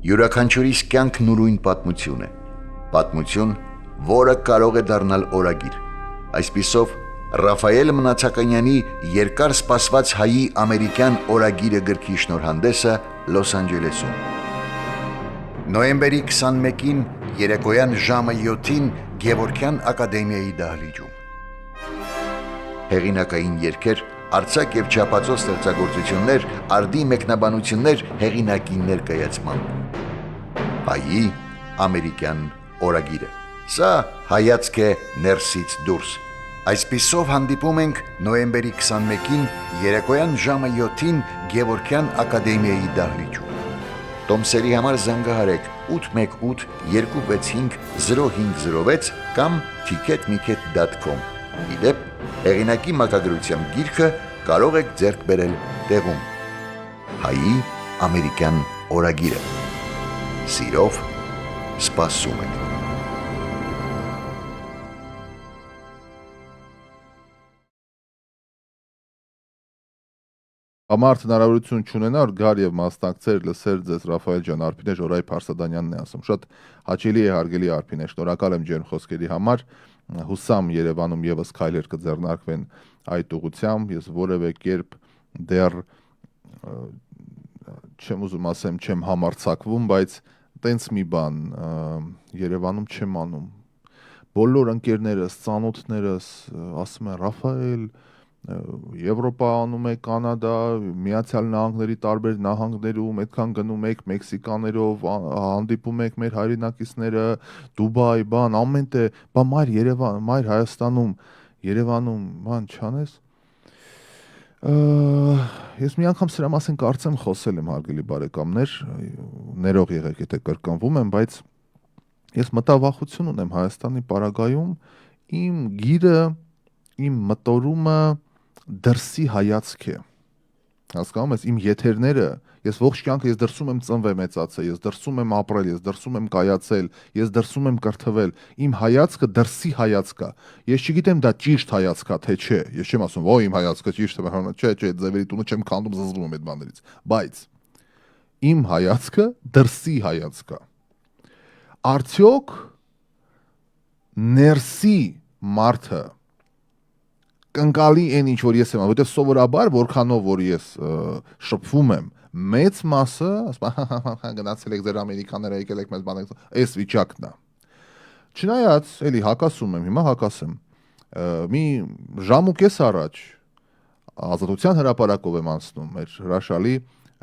Յուրաքանչյուրիս կյանքն ուրույն պատմություն է։ Պատմություն, որը կարող է դառնալ օրագիր։ Այսպիսով, Ռաֆայել Մնացականյանի երկար սպասված հայի ամերիկյան օրագիրը գրքի շնորհանդեսը Լոս Անջելեսում։ Նոյեմբերի 21-ին երեկոյան ժամը 7-ին Գևորգյան ակադեմիայի դահլիճում։ Հեղինակային երգեր, արձակ եւ չափածո ստեղծագործություններ, արդի մեկնաբանություններ հեղինակի ներկայացմամբ։ Հայի ամերիկյան օրագիրը։ Սա հայացք է ներսից դուրս։ Այսպիսով հանդիպում ենք նոյեմբերի 21-ին երեկոյան ժամը 7-ին Գևորգյան ակադեմիայի դահլիճում։ Տոմսերի համար զանգահարեք 818 265 0506 կամ ticketmiket.com։ Իդեպ, հեղինակի մակագրությամբ գիրքը կարող եք ձեռք բերել տեղում։ Հայի ամերիկյան օրագիրը։ Սիրով սպասում ենք։ Ամարդ հնարավորություն չունենար գար եւ մասնակցեր լսեր ձեզ Ռաֆայել ջան, Արփինե Ժորայ Փարսադանյանն է ասում։ Շատ հաճելի է, հարգելի Արփինե, շնորհակալ եմ ջերմ խոսքերի համար։ Հուսամ Երևանում եւս քայլեր կձեռնարկվեն այդ ուղղությամբ։ Ես որևէ կերպ դեռ չեմ ուզում ասեմ, չեմ համարձակվում, բայց տենց մի բան Երևանում չեմ անում։ Բոլոր ընկերներս, ծանոթներս ասում են Ռաֆայել, Եվրոպա անում եք, Կանադա, Միացյալ Նահանգների տարբեր նահանգներում, այդքան գնում եք մեքսիկաներով, հանդիպում եք մեր հայրենակիցները, Դուբայ, բան, ամեն տեղ, բա մայր Երևան, մայր Երևանում, բան չանես։ Ես մի անգամ սրա մասին կարծեմ խոսել եմ, հարգելի բարեկամներ, ներող եղեք, եթե կրկնվում եմ, բայց ես մտավախություն ունեմ Հայաստանի պարագայում, իմ գիրը, իմ մտորումը դրսի հայացք է, հասկանում ես, իմ եթերները, ես ողջ կյանքը ես դրսում եմ ծնվել մեծացել, ես դրսում եմ ապրել, ես դրսում եմ կայացել, ես դրսում եմ կրթվել, իմ հայացքը դրսի հայացք է, ես չգիտեմ դա ճիշտ հայացք է, թե չէ, ես չեմ ասում, ոյ իմ հայացքը ճիշտ է, չէ, ձևերի տունը չեմ քանդում, զզվում եմ այդ բաներից, բայց իմ հայացքը դրսի հայացք է, արդյոք ներսի մարդը կնկալի այն ինչ որ ես եմ, որովհետև սովորաբար որքանով որ ես շփվում եմ, մեծ մասը գնացել եք ձեր ամերիկաները եկել եք մեզ բանեք, այս վիճակն է։ Չնայած, էլի հակասում եմ, հիմա հակասեմ։ Մի ժամ ու կես առաջ Ազատության հրապարակով եմ անցնում, մեր հրաշալի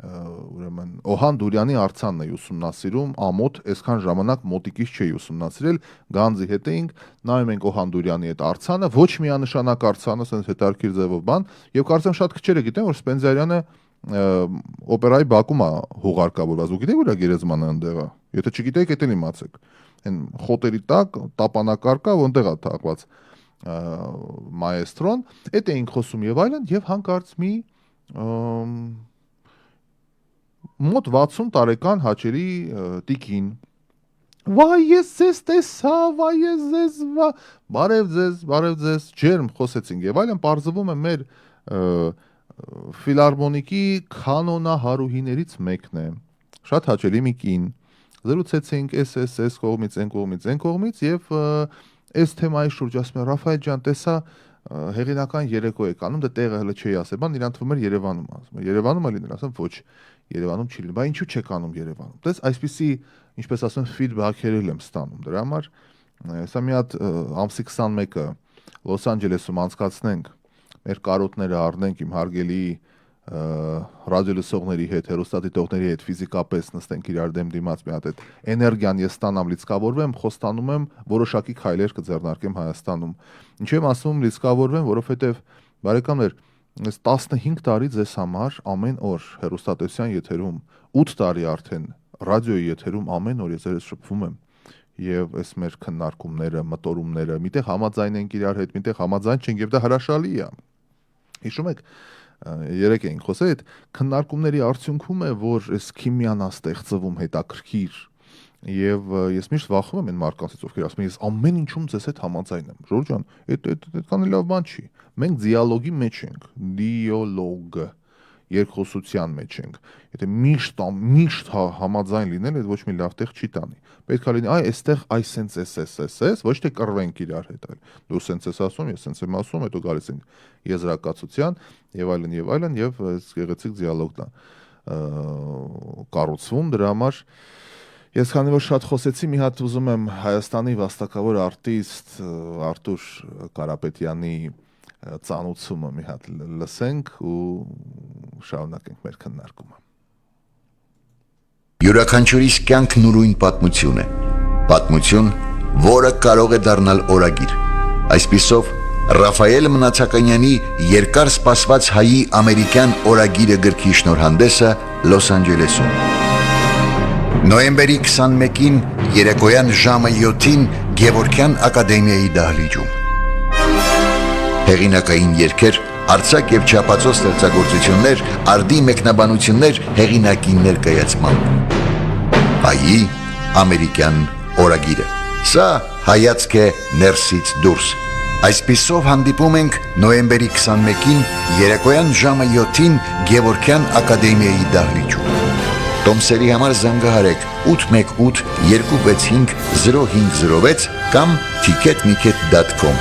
ուրեմն Օհան Դուրյանի արձանն է ուսումնասիրում, ամոթ այսքան ժամանակ մոտիկից չէի ուսումնասիրել, գանձի հետ էինք, նայում ենք Օհան Դուրյանի այդ արձանը, ոչ միանշանակ արձանը, ասես հետարքիր ձևով բան, եւ կարծեմ շատ քչերը գիտեն, որ Սպենդիարյանը օպերայի բակում է հուղարկավորված, ու գիտեք որ է գերեզմանը այնտեղ է։ Եթե չգիտեք, էդ էլ իմացեք։ Այն խոտերի տակ տապանակարգ է, որտեղ է թաղված մայեստրոն, այդ էինք խոսում եւ այլն, եւ հանկարծ մի մոտ 60 տարեկան հաճելի տիկին վայ ես ձեզ տեսա, վայ ես ձեզ, բարև ձեզ, ջերմ խոսեցինք եւ այլն, պարզվում է մեր ֆիլարմոնիկի կանոնահարուհիներից մեկն է, շատ հաճելի մի կին, զրուցեցինք այս կողմից, այն կողմից եւ այս թեմայի շուրջ ասում եմ Ռաֆայել ջան, տեսա հեղինական երեկո եք անում, դե տեղը հələ չի ասել, բան իրան թվում էր Երևանում, ասում եմ Երևանում է լինել, ասում ոչ Երևանում չի լինի, բա ինչու չեք անում Երևանում։ Դες այսպիսի, ինչպես ասում, ֆիդբэքեր եմ ստանում դրա համար։ Հեսա մի հատ ամսի 21-ը Լոս Անջելեսում անցկացնենք, մեր կարոտները առնենք իմ հարգելի ռադիոլսողների հետ, հեռուստադիտողների հետ ֆիզիկապես նստենք իրար դեմ դիմաց մի հատ այդ էներգիան ես ստանամ, լիցքավորվեմ, խոստանում եմ որոշակի քայլեր կձեռնարկեմ Հայաստանում։ Ինչու եմ ասում լիցքավորվեմ, որովհետև բարեկամներ, ես 15 տարի ձեզ համար ամեն օր հեռուստատեսության եթերում, 8 տարի արդեն ռադիոյի եթերում ամեն օր ես ձեզ շփվում եմ եւ այս մեր քննարկումները, մտորումները, միտեղ համաձայն ենք իրար հետ, միտեղ համաձայն չենք եւ դա հրաշալի է։ Հիշում եք, երեք էինք խոսել, այդ քննարկումների արդյունքում է, որ այս քիմիան է ստեղծվում հետաքրքիր եւ ես միշտ վախում եմ այն մարդկանցից, ովքեր ասում են ես ամեն ինչում ձեզ հետ համաձայն եմ։ Ժորժ ջան, այդքան լավ բան չի։ Մենք դիալոգի մեջ ենք, դիալոգ։ երկխոսության մեջ ենք։ Եթե միշտ համաձայն լինել, այդ ոչ մի լավ տեղ չի տանի։ Պետք է լինի, այստեղ սենց էս, ոչ թե կռվենք իրար հետ, այլ դու սենց ես ասում, ես սենց եմ ասում, հետո գալիս ենք եզրակացության եւ այլն եւ այս գեղեցիկ դիալոգն է կառուցվում դրա համար ես քանի որ շատ խոսեցի մի հատ ուզում եմ Հայաստանի վաստակավոր արտիստ Արտուր Կարապետյանի ծանոթումը մի հատ լսենք ու շարունակենք մեր քննարկումը։ Յուրաքանչյուրիս կյանքն ուրույն պատմություն է։ Պատմություն, որը կարող է դառնալ օրագիր։ Այսպիսով Ռաֆայել Մնացականյանի երկար սպասված հայի ամերիկյան օրագիրը գրքի շնորհանդեսը Լոս Անջելեսում։ Նոյեմբերի 21-ին երեկոյան ժամը 7-ին Գևորգյան ակադեմիայի դահլիճում։ Հեղինակային երգեր, արձակ եւ չափածո ստեղծագործություններ, արդի մեկնաբանություններ հեղինակի ներկայացմամբ։ Հայի ամերիկյան օրագիրը։ Սա հայացք է ներսից դուրս։ Այսպիսով հանդիպում ենք նոյեմբերի 21-ին երեկոյան ժամը 7-ին Գևորգյան ակադեմիայի դահլիճում։ Տոմսերի համար զանգահարեք 818 265 0506 կամ ticketmiket.com։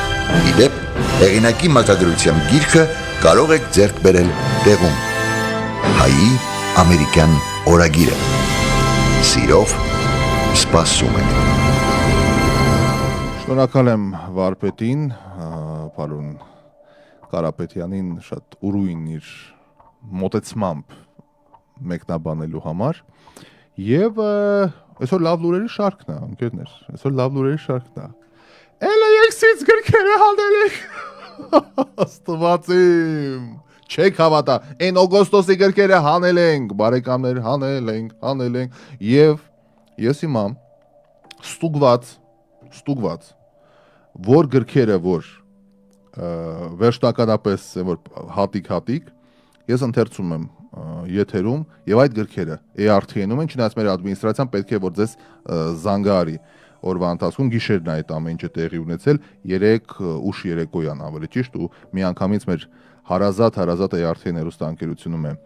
Իդեպ, հեղինակի մակագրությամբ գիրքը կարող եք ձեռք բերել տեղում։ Հայի ամերիկյան օրագիրը։ Սիրով սպասում ենք։ Շնորհակալ եմ վարպետին, պարոն Կարապետյանին շատ ուրույն իր մոտեցմամբ մեկնաբանելու համար եւ այսօր լավ լուրերի շարքն է, ընկերներ, այսօր լավ լուրերի շարքն է։ Էլեքսից գրքերը հանդել եք։ Աստվածիմ։ Չեք հավատա, այն օգոստոսի գրքերը հանել ենք, բարեկամներ, հանել ենք եւ ես հիմա ստուգված որ գրքերը որ վերջնականապես որ հատիկ ես ընթերցում եմ եթերում եւ այդ գրքերը ART-նում են, չնայած մեր ադմինիստրացիան պետք է որ ձեզ զանգահարի օրվա ընթացքում գիշերն է այդ ամեն ինչը տեղի ունեցել 3 ուշ երեկոյան ավելի ճիշտ ու միանգամից մեր հարազատ ART ներուստանգերությունում է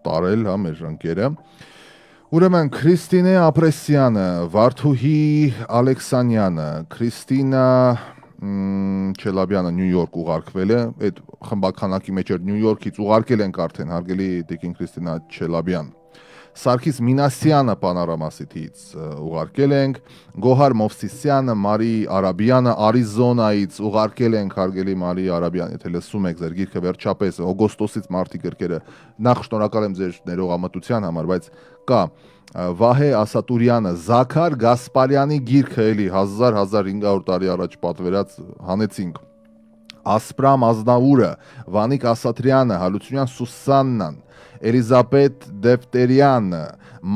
տարել հա մեր ընկերը Ուրեմն Քրիստինե Ապրեսյանը, Վարդուհի Ալեքսանյանը, Քրիստինա Չելաբյանը Նյու Յորք ուղարկվել է, այդ խմբականակի մեջ էր Նյու Յորքից ուղարկել ենք արդեն, հարգելի Տիկին Քրիստինա Չելաբյան։ Սարգիս Մինասյանը Պանորամասիտից ուղարկել ենք, Գոհար Մովսիսյանը, Մարի Արաբյանը Արիզոնայից ուղարկել ենք, հարգելի Մարի Արաբյան, եթե լսում եք ձեր գիրքը վերջապես օգոստոսից մարտի գրքերը, նախ շնորհակալ եմ ձեր ներողամտության համար, բայց կա Վահե Ասատուրյանը, Զաքար Գասպարյանի գիրքը էլի 1500 տարի առաջ պատվերած հանեցինք, Ասպրամ Ազնավուրը, Վանիկ Ասատրյանը, Հալուցինյան Սուսաննան, Էլիզաբետ Դեվտերյանը,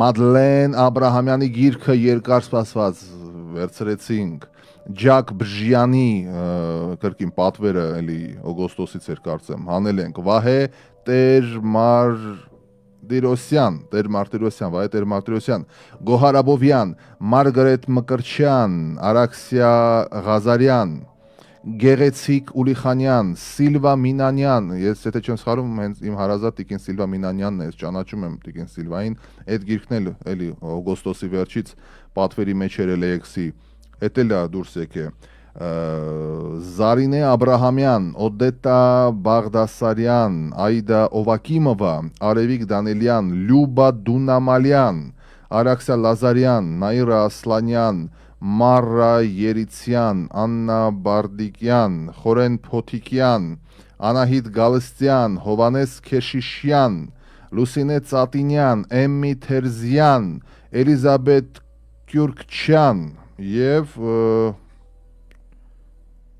Մադլեն Աբրահամյանի գիրքը երկար սպասված վերցրեցինք, Ջակ Բժյանի կրկին պատվերը էլի օգոստոսից էր կարծեմ, հանել ենք, Վահե Տեր-Մարտիրոսյան, Գոհար Աբովյան, Մարգարետ Մկրչյան, Արաքսիա Ղազարյան, Գեղեցիկ Ուլիխանյան, Սիլվա Մինանյան, ես եթե չեմ սխալվում, հենց իմ հարազատ Տիկին Սիլվա Մինանյանն է, ես ճանաչում եմ Տիկին Սիլվային, այդ գիրքն էլ էլի օգոստոսի վերջից պատվերի մեջ էր Էլեքսի, էդ էլ է դուրս եկե, Զարինե Աբրահամյան, Օդետա Բաղդասարյան, Այդա Օվակիմովա, Արևիկ Դանելյան, Լյուբա Դունամալյան, Արաքսիա Լազարյան, Նաիրա Ասլանյան, Մարա Երիցյան, Աննա Բարդիկյան, Խորեն Փոթիկյան, Անահիտ Գալստյան, Հովանես Քեշիշյան, Լուսինե Ծատինյան, Էմմի Թերզյան, Էլիզաբետ Կյուրքչյան եւ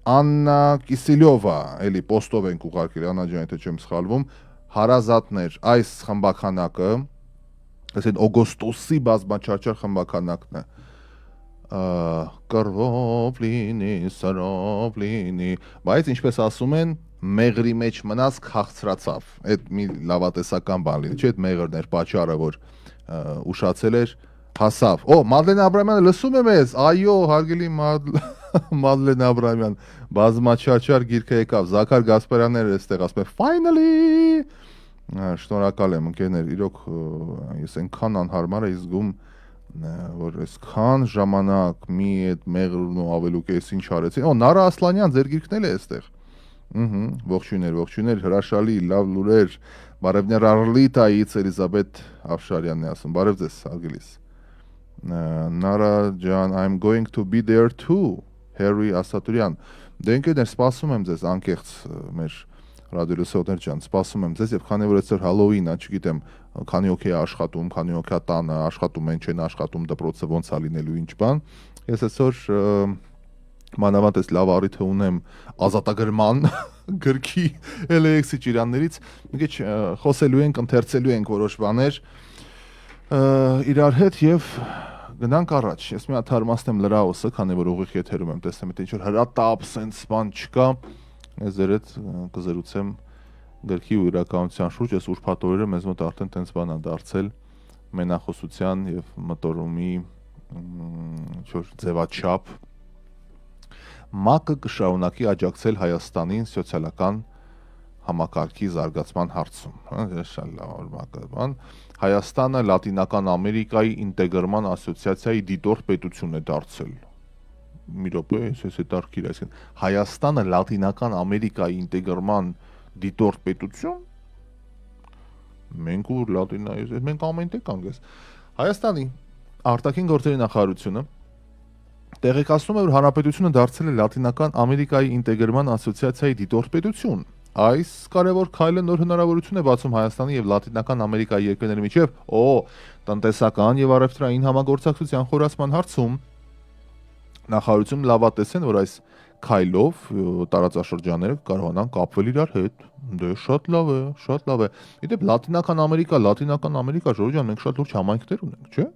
Աննա Կիսիլյովա, էլի պոստով ենք ուղարկել, Աննա ջան, եթե չեմ սխալվում, հարազատներ, այս խմբականակը, այսինքն օգոստոսի բազմաչարչար խմբականակն է, կռվով լինի, սրով լինի, բայց ինչպես ասում են, մեղրի մեջ մնաց քաղցրացավ, այդ մի լավատեսական բան լինի, չէ՞ այդ մեղրն էր պատճառը, որ ուշացել էր, հասավ, Մադլեն Աբրամյանը լսում է մեզ, այո, հարգելի Մադլեն Աբրահամյան, բազմաչարչար գիրքը եկավ, Զաքար Գասպարյանները այստեղ ասում է finally։ Շնորհակալ եմ ընկերներ, իրոք ես այնքան անհարմար եմ զգում, որ այսքան ժամանակ մի այդ մեղրն ու ավելուկ էս ինչ արեցին։ Նարա Ասլանյան, ձեր գիրքն էլ է այստեղ։ Ողջույններ, հրաշալի, լավ լուրեր։ Բարևներ Արլիտայից Էլիզաբետ Ավշարյանն է ասում։ Բարև ձեզ, արգելիս։ Նարա ջան, I'm going to be there too, Harry Ասատուրյան։ Դե ընկերներ, սպասում եմ ձեզ անկեղծ մեր ռադիոլսողներ ջան, սպասում եմ ձեզ եւ քանի որ այսօր Հալոուին է, չգիտեմ, քանի օքեյ աշխատում, քանի օքեյ տանը աշխատում են, չեն աշխատում դպրոցը ոնց է լինելու ինչ բան։ Ես այսօր մանավանդ այս լավ առիթը ունեմ ազատագրման գրքի LAX-ի ճիրաններից մի քիչ խոսելու ենք, ընթերցելու ենք որոշ բաներ իրար հետ եւ գնանք առաջ։ Ես մի հատ հարմացնեմ լրահոսը, քանի որ ուղիղ եթերում եմ, տեսնեմ թե ինչ որ հրատապ sense բան չկա։ Ես ձեր հետ կզրուցեմ գրքի ու իրականության շուրջ, այս ուրբաթ օրերը մեզ մոտ արդեն տենց բան է դարձել մենախոսության եւ մտորումի ձևաչափ ՄԱԿ-ը կշարունակի աջակցել Հայաստանին սոցիալական համակարգի զարգացման հարցում։ Հայաստանը Լատինական Ամերիկայի ինտեգրման ասոցիացիայի դիտորդ պետություն է դարձել։ Մի րոպե, ես հետարքիր, այսինքն Հայաստանը Լատինական Ամերիկայի ինտեգրման դիտորդ պետություն։ Մենք ու Լատինայի, մենք ամեն տեղ կանգ ես։ Հայաստանի արտաքին գործերի նախարարությունը տեղեկացնում է, որ հանրապետությունը դարձել է Լատինական Ամերիկայի ինտեգրման ասոցիացիայի դիտորդ պետություն։ Այս կարևոր քայլը նոր հնարավորություն է բացում Հայաստանի եւ Լատինական Ամերիկայի երկրների միջև տնտեսական եւ առևտրային համագործակցության խորացման հարցում։ Նախարարությունը լավատես են, որ այս քայլով տարածաշրջանները կարողանան կապվել իրար հետ։ Դե շատ լավ է։ Իդեպ Լատինական Ամերիկա, ժողովուրդ, մենք շատ լուրջ համայնքներ ունենք, չէ՞։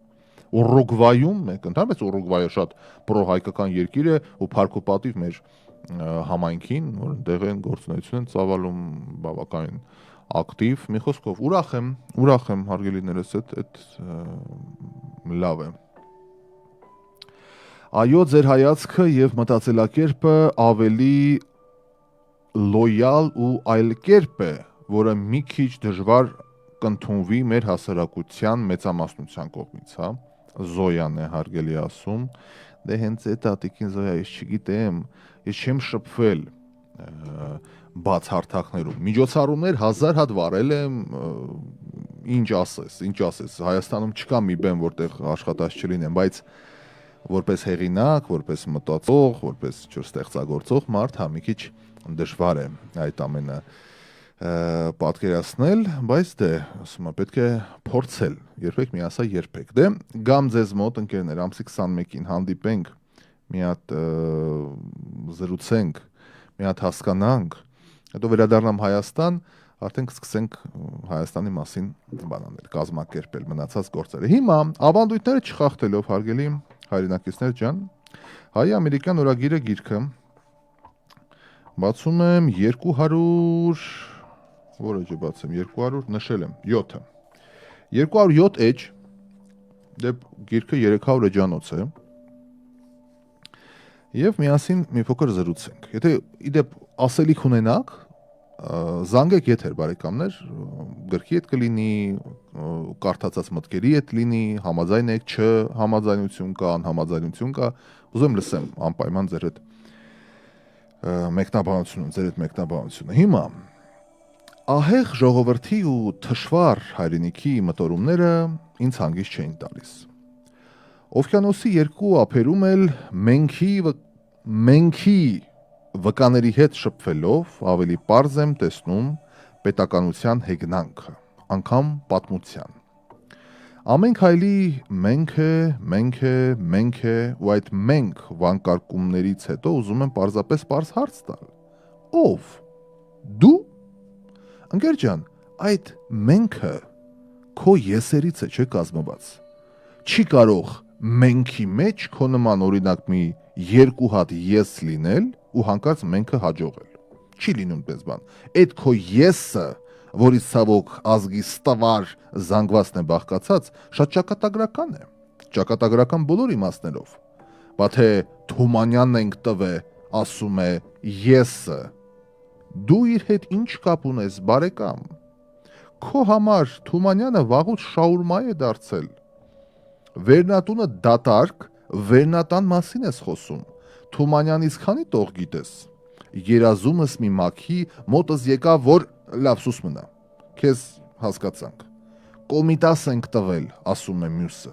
Ուրուգվայում մենք, ընդհանրապես Ուրուգվայը շատ պրոհայկական երկիր է ու փառքոպատիվ մեր համայնքին, որ այնտեղ են գործունեություն են ծավալում բավականին ակտիվ։ Մի խոսքով ուրախ եմ հարգելիներս, այդ լավ է։ Այո, ձեր հայացքը եւ մտածելակերպը ավելի լոյալ ու այլ կերպ է, որը մի քիչ դժվար կընդունվի մեր հասարակության մեծամասնության կողմից, հա։ Զոյան է հարգելի ասում, դե հենց այդ ատիկին Զոյա, ես չգիտեմ, ես չեմ շփվել բաց հարթակներում, միջոցառումներ 1000 հատ վարել եմ, ինչ ասես, Հայաստանում չկա մի բեմ, որտեղ աշխատած չլինեմ, բայց որպես հեղինակ, որպես մտածող, որպես ստեղծագործող մարդ, հա մի քիչ դժվար է այդ ամենը պատկերացնել, բայց դե, ասում եմ, պետք է փորձել, երբեք մի ասա երբեք։ Դե, գամ ձեզ մոտ, ընկերներ, ամսի 21-ին հանդիպենք, մի հատ զրուցենք, մի հատ հասկանանք, հետո վերադառնամ Հայաստան, արդեն կսկսենք Հայաստանի մասին բանանել, կազմակերպել մնացած գործերը։ Հիմա ավանդույթները չխախտելով, հարգելի հայրենակիցներ ջան, Հայ ամերիկյան օրագիրը գիրքը բացում եմ 200, որը ջը բացեմ, 200 նշել եմ, 7-ը, 207 էջ, դեպ գիրքը 300 էջանոց է, և միասին մի փոքր զրուցենք, եթե իդեպ ասելիք ունենաք, զանգեք եթեր բարեկամներ, գրքի հետ կլինի, կարդացած մտքերի հետ լինի, համաձայն եք, համաձայնություն կա, անհամաձայնություն կա, ուզում լսեմ անպայման ձեր հետ մեկնաբանությունը։ Հիմա ահեղ ժողովրդի ու թշվառ հայրենիքի մտորումները ինձ հանգիստ չէին տալիս։ Օվկիանոսի երկու ափերում էլ մենքի վկաների հետ շփվելով ավելի պարզ եմ տեսնում պետականության հեգնանքը, անգամ պատմության։ Ամեն քայլի մենք է, ու այդ մենք վանկարկումներից հետո ուզում եմ պարզապես պարզ հարց տալ։ Ով։ Դու։ Ընկեր ջան, այդ մենքը քո եսերից է, չէ՞ կազմված։ Չի կարող մենքի մեջ քո նման օրինակ մի երկու հատ ես լինել ու հանկարծ մենքը հաջողել։ Չի լինում պես բան։ Այդ քո եսը, որից ցավոք ազգի ստվար զանգվածն է բաղկացած, շատ ճակատագրական է։ Ճակատագրական բոլոր իմաստներով։ բա թե Թումանյանն ենք տվե, ասում է եսը։ Դու իր հետ ինչ կապ ունես, բարեկամ։ Քո համար Թումանյանը վաղուց շաուրմա է դարձել։ Վերնատունը դատարկ, վերնատան մասին ես խոսում։ Թումանյանից քանի տող գիտես։ Երազումս մի մաքի, մոտս եկավ, որ լավ սուս մնա։ Քեզ հասկացանք։ Կոմիտաս ենք տվել, ասում է մյուսը։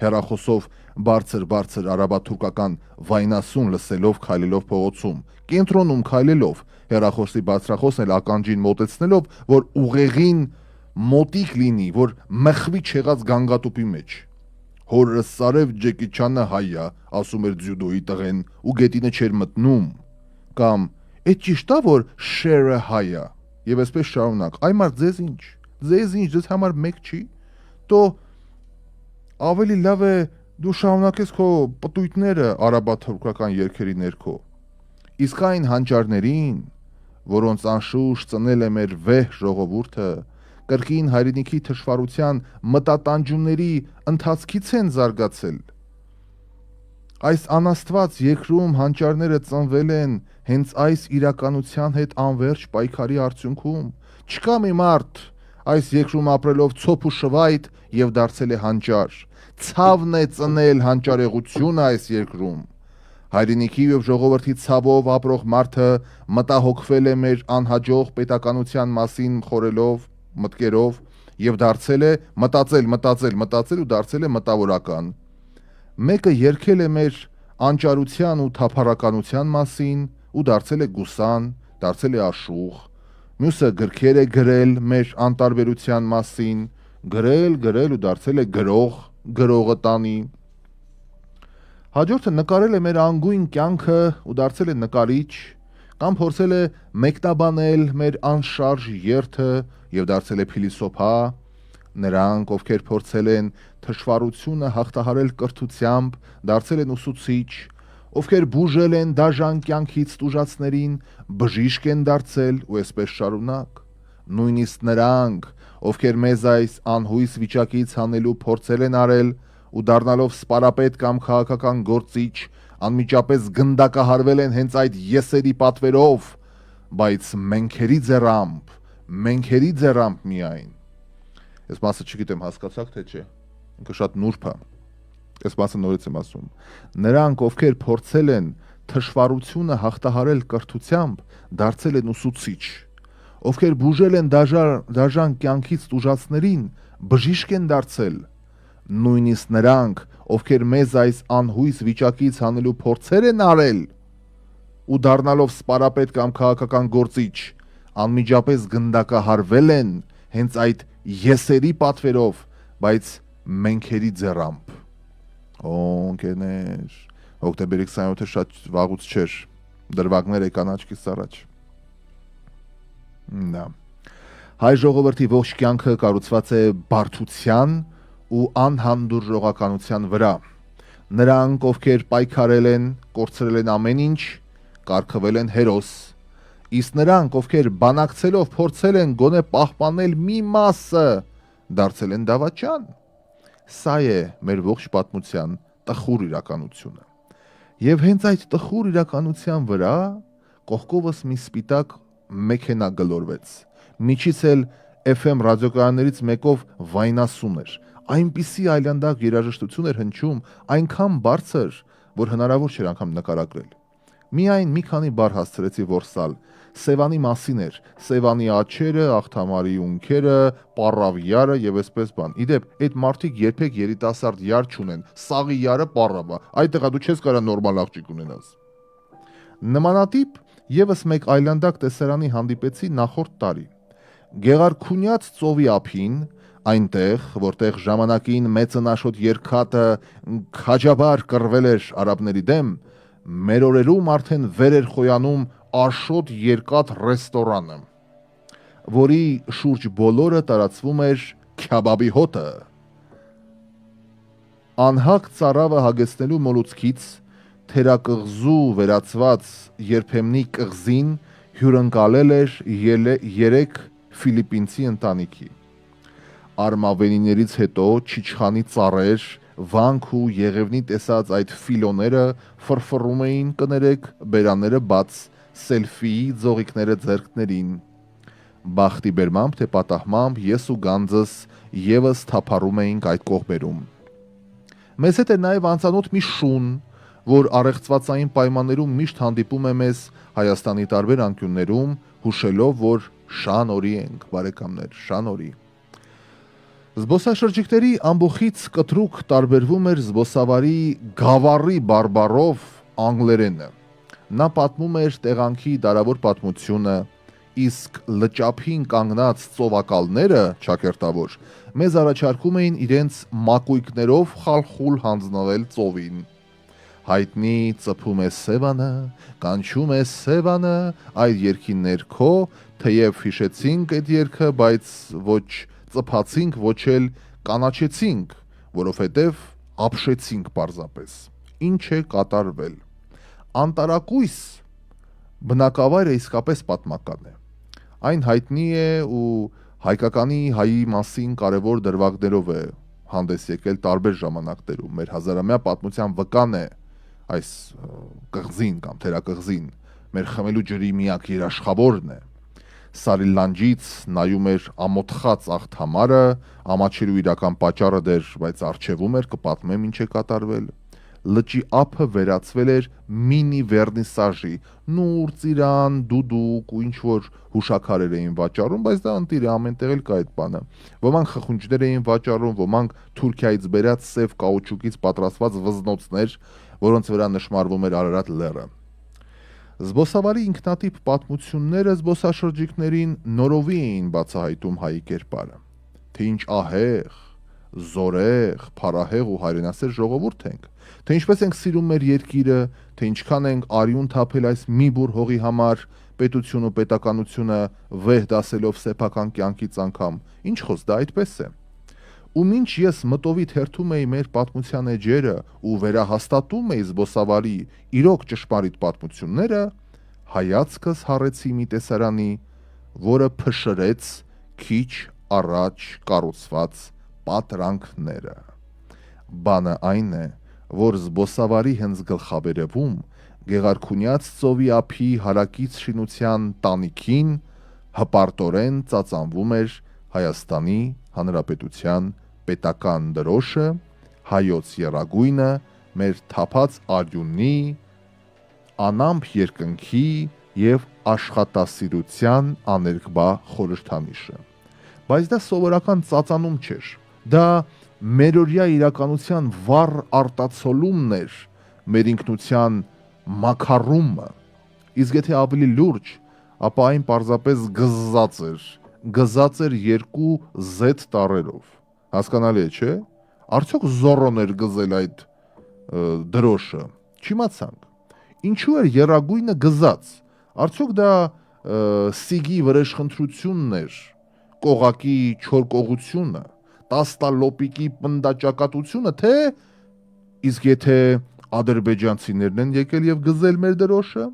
Հեռախոսով բարձր արաբաթուրքական վայնասուն լսելով քայլելով փողոցում, կենտրոնում քայլելով, հեռախոսի բարձրախոսն էլ ականջին մոտեցնելով, որ ուղեղին մոտիկ լինի, որ մխվի չեղած գանգատուպի մեջ։ Հորս Սարև Ջեկիչյանը հայա, ասում էր ձյուդոյի տղեն, ու գետինը չէր մտնում։ Կամ «Էդ ճիշտ է, որ շերը հայա»։ Եվ այսպես շարունակ։ Այ մարդ ձեզ ինչ, ձեզ համար մեկ չի։ Տո ավելի լավ է դու շարունակես քո պտույտները արաբաթուրքական երգերի ներքո։ Իսկ այն հանճարներին, որոնց անշուշտ ծնել է մեր վեհ ժողովուրդը, կրկին հայրենիքի թշվառության մտատանջումների ընթացքից են զարգացել։ Այս անաստված երկրում հանճարները ծնվել են հենց այս իրականության հետ անverջ պայքարի արդյունքում։ Չկա մի մարդ այս երկրում ապրելով ցոփ ու շվայտ եւ դարձել է հանճար։ Ցավն է ծնել հանճարեղությունը այս երկրում։ Հայրենիքի եւ ժողովրդի ցավով ապրող մարդը մտահոգվել է մեր անհաջող պետականության մասին խորելով, մտկերով եւ դարձել է մտածել ու դարձել է մտավորական։ Մեկը երգել է մեր անճարության ու թափառականության մասին ու դարձել է գուսան, դարձել է աշուղ։ Մյուսը գրքեր է գրել մեր անտարբերության մասին, գրել ու դարձել է գրողը տանի։ Հաջորդը նկարել է մեր անգույն կյանքը ու դարձել է նկարիչ, կամ փորձել է մեկնաբանել մեր անշարժ երթը եւ դարձել է փիլիսոփա։ Նրանք, ովքեր փորձել են թշվառությունը հաղթահարել կրթությամբ, դարձել են ուսուցիչ, ովքեր բուժել են դաժան կյանքից տուժածներին, բժիշկ են դարձել ու այսպես շարունակ։ Նույնիսկ նրանք, ովքեր մեզ այս անհույս վիճակից հանելու փորձել են արել ու դառնալով սպարապետ կամ քաղաքական գործիչ, անմիջապես գնդակահարվել են հենց այդ եսերի պատվերով, բայց մենքերի ձեռամբ միայն։ Այս մասը չգիտեմ հասկացաք թե չէ, ինքը շատ նուրբ է։ Այս մասը նորից եմ ասում։ Նրանք, ովքեր փորձել են թշվառությունը հաղթահարել կրթությամբ, դարձել են ուսուցիչ, ովքեր բուժել են դաժան կյանքից տուժածներին, բժիշկ են դարձել։ Նույնիսկ նրանք, ովքեր մեզ այս անհույս վիճակից հանելու փորձեր են արել ու դառնալով սպարապետ կամ քաղաքական գործիչ, անմիջապես գնդակահարվել են հենց այդ եսերի պատվերով, բայց մենքերի ձեռամբ։ Ընկերներ, հոկտեմբերի 27-ը շատ վաղուց չէր, դրվագներ եկան աչքիս առաջ։ Հայ ժողովրդի ողջ կյանքը կառուցված է բարդության ու անհանդուրժողականության վրա։ Նրանք, ովքեր պայքարել են, կորցրել են ամեն ինչ, կարգվել են հերոս, իսկ նրանք, ովքեր բանակցելով փորձել են գոնե պահպանել մի մասը, դարձել են դավաճան։ Սա է մեր ողջ պատմության տխուր իրականությունը։ Եվ հենց այդ տխուր իրականության վրա կողքովս մի սպիտակ մեքենա գլորվեց։ Միջից էլ FM ռադիոկայաններից մեկով վայնասուն էր։ Այնպիսի այլանդակ երաժշտություն էր հնչում, այնքան բարձր, որ հնարավոր չէր անգամ նկարագրել։ Միայն մի քանի բառ հասցրեցի որսալ։ Սևանի մասին էր, Սևանի աչերը, աղթամարի ունքերը, պառավյարը եւ այսպես բան։ Իդեպ, այդ մարդիկ երբեք երիտասարդ յար չունեն, սաղի յարը պառավա, այդտեղա դու չես կարա նորմալ աղջիկ ունենաս։ Նմանատիպ եւս մեկ այլանդակ տեսարանի հանդիպեցի նախորդ տարի։ Գեղարքունյաց ծովի ափին, այնտեղ, որտեղ ժամանակին մեծնաշոտ երկաթը քաջաբար կռվել էր արաբների դեմ, մեր օրերում արդեն վեր էր խոյանում Աշոտ երկաթ ռեստորանը, որի շուրջ բոլորը տարածվում էր քյաբաբի հոտը։ Անհակ ծարավը հագեցնելու մոլուցքից թերակղզու վերածված երբեմնի կղզին հյուրընկալել էր 3 ֆիլիպինցի ընտանիքի։ Արմավենիներից հետո չիչխանի ծառեր, Վանք ու Եղևնի տեսած այդ ֆիլոները ֆրֆռում էին կներեք, բերանները բաց, սելֆիի ձողիկները ձեռքներին։ Բախտի բերմամբ թե պատահմամբ ես ու Գանձս եւս թափառում էինք այդ կողմերում։ Մեզ հետ էր նաև անծանոթ մի շուն, որ առեղծվածային պայմաններում միշտ հանդիպում է մեզ Հայաստանի տարբեր անկյուններում, հուշելով, որ շան օրի ենք, բարեկամներ, շան օրի։ Զբոսաշրջիկների ամբողից կտրուկ տարբերվում էր զբոսավարի գավառի բարբառով անգլերենը։ Նա պատմում էր տեղանքի դարավոր պատմությունը, իսկ լճափին կանգնած ծովակալները, ճակերտավոր, մեզ առաջարկում էին իրենց մակույկներով խալխուլ հանձնվել ծովին։ Հայտնի ծփում է Սևանը, կանչում է Սևանը, այդ երգի ներքո, թեև հիշեցինք այդ երգը, բայց ոչ ծփացինք, ոչ էլ կանաչեցինք, որովհետև ապշեցինք պարզապես։ Ինչ է կատարվել։ Անտարակույս բնակավայրը իսկապես պատմական է։ Այն հայտնի է ու հայկականի հայի մասին կարևոր դրվագներով է հանդես եկել տարբեր ժամանակներում։ Մեր հազարամյա պատմության վկան է այս կղզին կամ թերակղզին, մեր խմելու ջրի միակ երաշխավորն է։ Սարի լանջից նայում էր ամոթխած աղթամարը, ամաչելու իրական պատճառը դեռ, բայց արչևում էր, կպատմեմ ինչ է կատարվել։ Լճի ափը վերածվել էր մինի վերնիսաժի, նուր, ծիրան, դուդուկ ու ինչ որ հուշաքարեր էին վաճառում, բայց դա ընտիր է, ամենտեղ էլ կա այդ բանը։ Ոմանք խխունջներ էին վաճառում, ոմանք Թուրքիայից բերած սև կաուչուկից պատրաստված վզնոցներ, որոնց վրա նշմարվում էր Արարատ լեռը։ Զբոսավարի ինքնատիպ պատմությունները զբոսաշրջիկներին նորովի էին բացահայտում հայի կերպարը, թե ինչ ահեղ, զորեղ, փառահեղ ու հայրենասեր ժողովուրդ ենք, թե ինչպես ենք սիրում մեր երկիրը, թե ինչքան ենք արյուն թափել այս մի բուր հողի համար, պետություն ու պետականությունը վեհ դասելով սեփական կյանքից անգամ, ինչ խոս դա այդպես է։ Ու մինչ ես մտովիդ հերթում էի մեր պատմության էջերը ու վերահաստատում էի զբոսավարի իրոք ճշմարիտ պատմությունները, հայացքս հառեցի մի տեսարանի, որը փշրեց քիչ առաջ կառուցված պատրանքները։ Բանը այն է, որ զբոսավարի հենց գլխավերևում Գեղարքունյաց ծովի ափի հարակից շինության տանիքին հպարտորեն ծածանվում էր Հայաստանի Հանրապետության պետական դրոշը, հայոց եռագույնը, մեր թափած արյունի, անամփ երկնքի եւ աշխատասիրության աներկբա խորհրդանիշը։ Բայց դա սովորական ծածանում չէր։ Դա մերօրյա իրականության վառ արտացոլումն էր, մեր ինքնության մաքարումը։ Իսկ եթե ավելի լուրջ, ապա այն պարզապես գզած էր երկու Z տառերով։ Հասկանալի է, չէ՞։ Արդյոք Զորոն էր գզել այդ դրոշը։ Չիմացանք։ Ինչու էր եռագույնը գզած։ Արդյոք դա սիգի վրեժխնդրությունն էր, կողակի չորկողությունը, տաստալոպիկի պնդաճակատությունը, թե իսկ եթե ադրբեջանցիներն են եկել եւ գզել մեր դրոշը,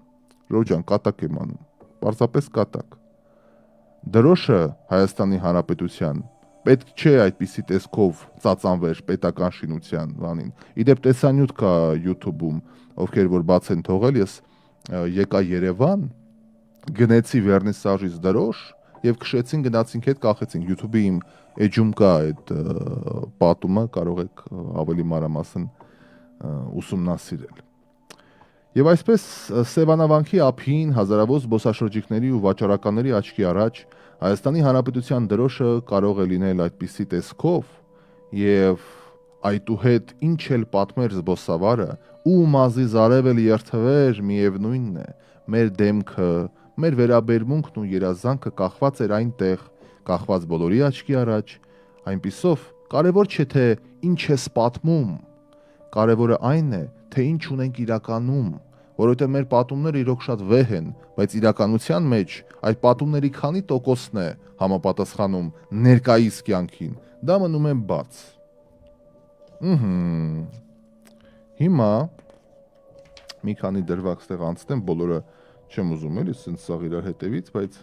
Ռոջան կատակ եմ անում, պարզապես կատակ։ Դրոշը Հայաստանի Հանրապետության պետք չէ այդպիսի տեսքով ծածանվեր պետական շինության բանին։ Իդեպ տեսանյութ կա YouTube-ում, ովքեր որ բաց են թողել, ես եկա Երևան, գնեցի վերնիսաժից դրոշ եւ քշեցին, գնացինք հետ կախեցինք։ YouTube-ի իմ էջում կա այդ պատումը, կարող եք ավելի մանրամասն ուսումնասիրել։ Եվ այսպես Սևանավանքի ափին հազարավոր զբոսաշրջիկների ու վաճառականների աչքի առաջ Հայաստանի Հանրապետության դրոշը կարող է լինել այդպիսի տեսքով եւ այդուհետ ինչ էլ պատմեր զբոսավարը ու մազի զարև էլ երթվեր, միևնույնն է, մեր դեմքը, մեր վերաբերմունքն ու երազանքը կախված էր այնտեղ, կախված բոլորի աչքի առաջ, այնպիսով կարևոր չէ թե ինչ ես պատմում, կարևորը այն է, թե ինչ ունենք իրականում, որովհետև մեր պատումները իրոք շատ վեհ են, բայց իրականության մեջ այդ պատումների քանի տոկոսն է համապատասխանում ներկայիս կյանքին, դա մնում է բաց։ Հիմա մի քանի դրվագ ստեղ անցնեմ, բոլորը չեմ ուզում էլի, սենց սաղ իրար հետևից, բայց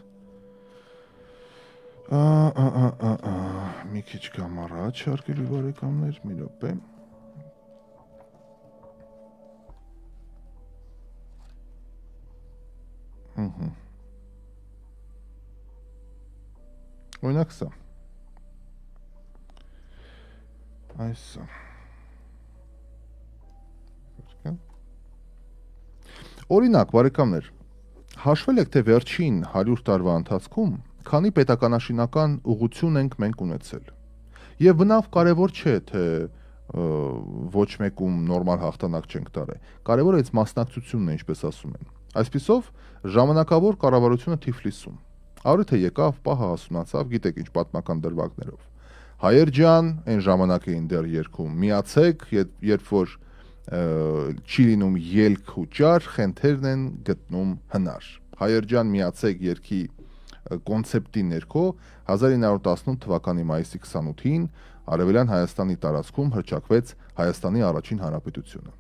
մի քիչ կամ առաջ հարգելի բարեկամներ, մի րոպե։ Օրինակ սա։ Այսա։ Օրինակ, բարեկամներ, հաշվել եք, թե վերջին 100 տարվա ընթացքում քանի պետականաշինական ուղղություն ենք մենք ունեցել։ Եվ բնավ կարևոր չէ, թե ոչ մեկում նորմալ հաղթանակ չենք տարել։ Կարևորը այս մասնակցությունն է, ինչպես ասում են։ Այսպիսով, ժամանակավոր կառավարությունը Թիֆլիսում։ Առիթը եկավ, պահը հասունացավ, գիտեք ինչ պատմական դրվագներով։ Հայեր ջան, այն ժամանակ էին դեռ երգում, միացեք, երբ որ չի լինում ելք ու ճար, խենթերն են գտնում հնար։ Հայեր ջան, միացեք երգի կոնցեպտի ներքո 1918 թվականի մայիսի 28-ին Արևելյան Հայաստանի տարածքում հռչակվեց Հայաստանի առաջին հանրապետությունը։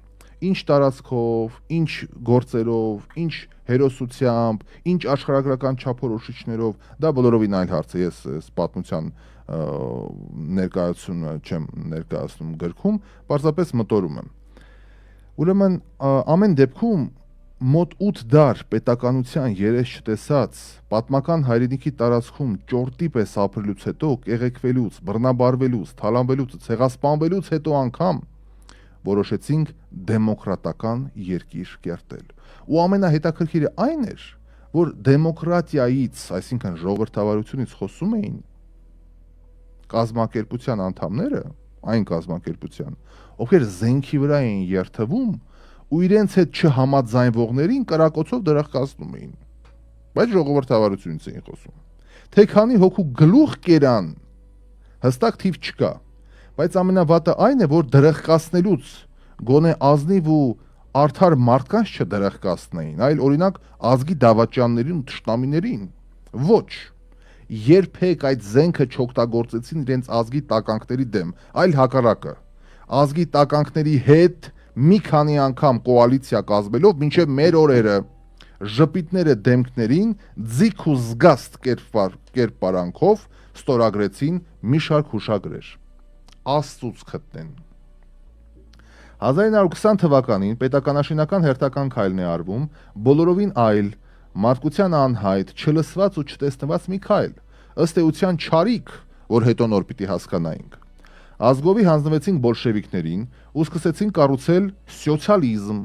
Ինչ տարածքով, ինչ գործերով, ինչ հերոսությամբ, ինչ աշխարհագրական չափորոշիչներով, դա բոլորովին այլ հարց է, ես պատմության ներկայացումը չեմ ներկայացնում գրքում, պարզապես մտորում եմ։ Ուրեմն ամեն դեպքում մոտ 8 դար պետականության երես չտեսած պատմական հայրենիքի տարածքում ճորտի պես ապրելուց հետո, կեղեքվելուց, բռնաբարվելուց, թալանվելուց, ցեղասպանվելուց հետո անգամ որոշեցինք դեմոկրատական երկիր կերտել։ Ու ամենահետաքրքիրը այն էր, որ դեմոկրատիայից, այսինքն ժողովրդավարությունից խոսում էին կազմակերպության անդամները, այն կազմակերպության, ովքեր զենքի վրա էին երթվում ու իրենց հետ չհամաձայնվողներին կրակոցով դրախկացնում էին։ Բայց ժողովրդավարությունից էին խոսում։ Թե քանի հոգու գլուխ կերան, հստակ թիվ չկա, բայց ամենավատը այն է, որ դրախկացնելուց գոնե ազնիվ ու արդար մարդկանց չդրախկացնեին, այլ օրինակ ազգի դավաճաններին ու թշնամիներին։ Ոչ, երբեք այդ զենքը չօգտագործեցին իրենց ազգի տականքների դեմ, այլ հակառակը։ Ազգի տականքների հետ մի քանի անգամ կոալիցիա կազմելով մինչև մեր օրերը ժպիտները դեմքներին ձիգ ու զգաստ կերպարանքով ստորագրեցին մի շարք հուշագրեր։ Աստծուց խտնեն։ 1920 թվականին պետականաշինական հերթական քայլն է արվում, բոլորովին այլ, մարդկության անհայտ, չլսված ու չտեսնված մի քայլ, ըստ էության չարիք, որ հետո նոր պիտի հասկանայինք։ Ազգովի հանձնվեցին բոլշևիկներին ու սկսեցին կառուցել սոցիալիզմ։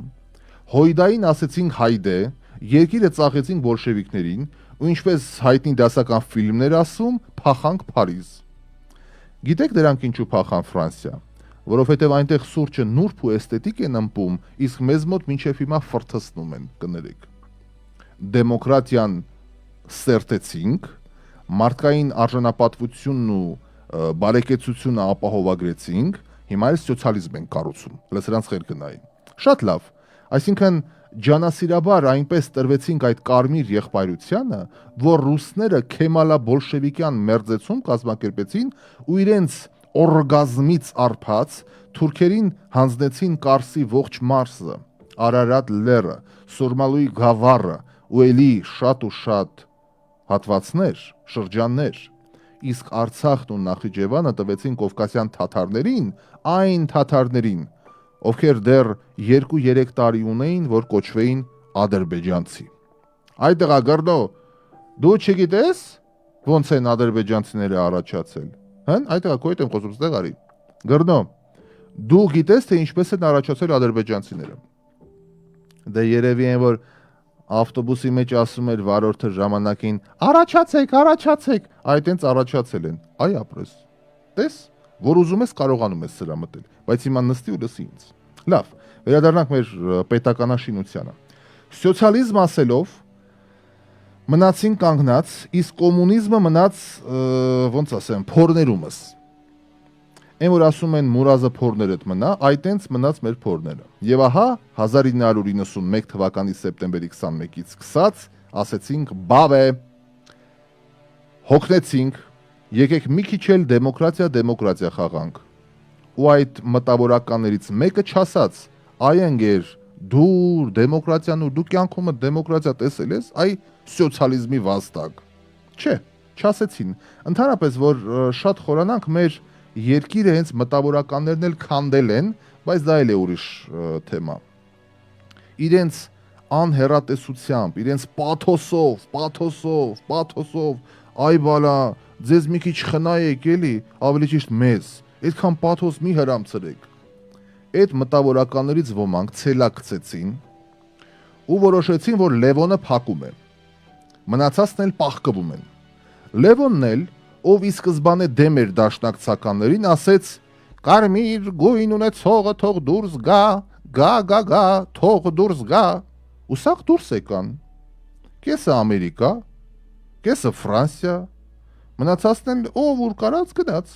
Հոյդային ասեցին հայդե, երկիրը ծախեցին բոլշևիկներին ու ինչպես հայտնի դասական ֆիլմներ ասում, փախանք Փարիզ։ Գիտեք դրանք ինչու փախան Ֆրանսիա, որովհետև այնտեղ սուրճը նուրբ ու էսթետիկ են ըմպում, իսկ մեզ մոտ մինչև հիմա ֆրթսնում են, կներեք։ Դեմոկրատիան սերտեցինք, մարդկային արժանապատվությունն ու բարեկեցությունը ապահովագրեցինք, հիմա էլ սոցիալիզմ են կառուցում, լսրանց խեր գնային։ Շատ լավ, այսինքն ջանասիրաբար այնպես տրվեցինք այդ կարմիր եղբայրությանը, որ ռուսները քեմալա բոլշևիկյան մերձեցում կազմակերպեցին ու իրենց օրգազմից արփած թուրքերին հանձնեցին Կարսի ողջ մարզը, Արարատ լեռը, Սուրմալուի գավառը ու էլի շատ ու շատ հատվածներ, շրջաններ, իսկ Արցախն ու Նախիջևանը տվեցին կովկասյան թաթարներին, այն թաթարներին, ովքեր դեռ 2-3 տարի ունեին, որ կոչվեին ադրբեջանցի։ Այդ տղա Գրնո, դու չգիտես ոնց են ադրբեջանցիները առաջացել։ Հն, այդ տղա քո հետ եմ խոսում, ստեղ արի։ Գրնո, դու գիտես թե ինչպես են առաջացել ադրբեջանցիները։ Դե երևի են որ ավտոբուսի մեջ ասում էր վարորդը ժամանակին առաջացեք, այդ հենց առաջացել են։ Այ ապրես։ Տես, որ ուզում ես կարողանում ես սրա մտել, բայց հիմա նստի ու լսի ինձ։ Լավ, վերադառնանք մեր պետականաշինությանը։ Սոցիալիզմ ասելով մնացին կանգնած, իսկ կոմունիզմը մնաց, ոնց ասեմ, փորներումս։ Այն որ ասում են Մուրազը փորներդ մնա, այդ հենց մնաց մեր փորները։ Եվ ահա 1991 թվականի սեպտեմբերի 21-ից սկսած ասեցինք բավ է, հոգնեցինք, եկեք մի քիչ էլ դեմոկրատիա խաղանք։ Ու այդ մտավորականներից մեկը չասաց, այ ընկեր, դու դեմոկրատիան ու դու կյանքումդ դեմոկրատիա տեսել ես, այ սոցիալիզմի վաստակ։ Չէ, չասեցին։ Ընդհանրապես որ շատ խորանանք մեր երկիրը հենց մտավորականներն էլ քանդել են, բայց դա էլ է ուրիշ թեմա։ Իրենց անհեռատեսությամբ, իրենց պաթոսով, այ բալա, ձեզ մի քիչ խնայեք էլի, ավելի ճիշտ մեզ, այդքան պաթոս մի հրամցրեք։ Այդ մտավորականներից ոմանք ցելակցեցին ու որոշեցին, որ Լևոնը փակում է։ Մնացածն էլ պահկվում են։ Լևոնն էլ, ով ի սկզբանե դեմ էր դաշնակցականներին, ասեց. «Կարմիր գույն ունեցողը թող դուրս գա, թող դուրս գա»։ Ու սաղ դուրս եկան։ Կեսը Ամերիկա, կեսը Ֆրանսիա, մնացածն էլ ով ուր կարած գնաց։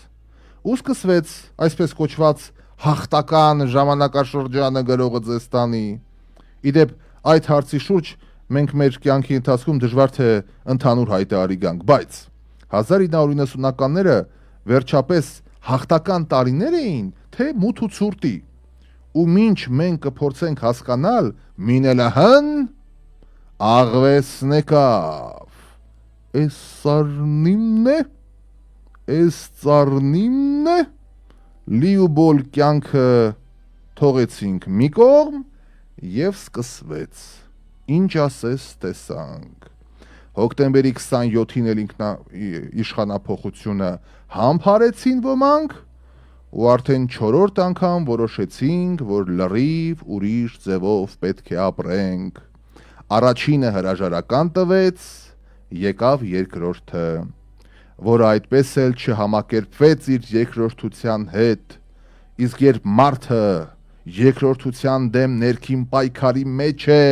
Ու սկսվեց այսպես կոչված հաղթական ժամանակաշրջանը գրողը ձեզ տանի։ Իդեպ այդ հարցի շուրջ մենք մեր կյանքի ընթացքում դժվար թե ընդհանուր հայտարարի գանք, բայց 1990-ականները վերջապես հաղթական տարիներ էին, թե մութ ու ցուրտի։ Ու մինչ մենք կփորձենք հասկանալ, մինելահն աղվեսն եկավ։ Էս ծառնիմն է, լիուբոլ կյանքը թողեցինք մի կողմ և սկսվեց։ Ինչ ասես տեսանք։ Հոկտեմբերի 27-ին էլ իշխանափոխությունը համբարեցին ոմանք ու արդեն 4-րդ անգամ որոշեցինք, որ լրիվ ուրիշ ձևով պետք է ապրենք։ Առաջինը հրաժարական տվեց, եկավ երկրորդը, որը այդպես էլ չհամակերպվեց իր երկրորդության հետ, իսկ երբ մարդը երկրորդության դեմ ներքին պայքարի մեջ է,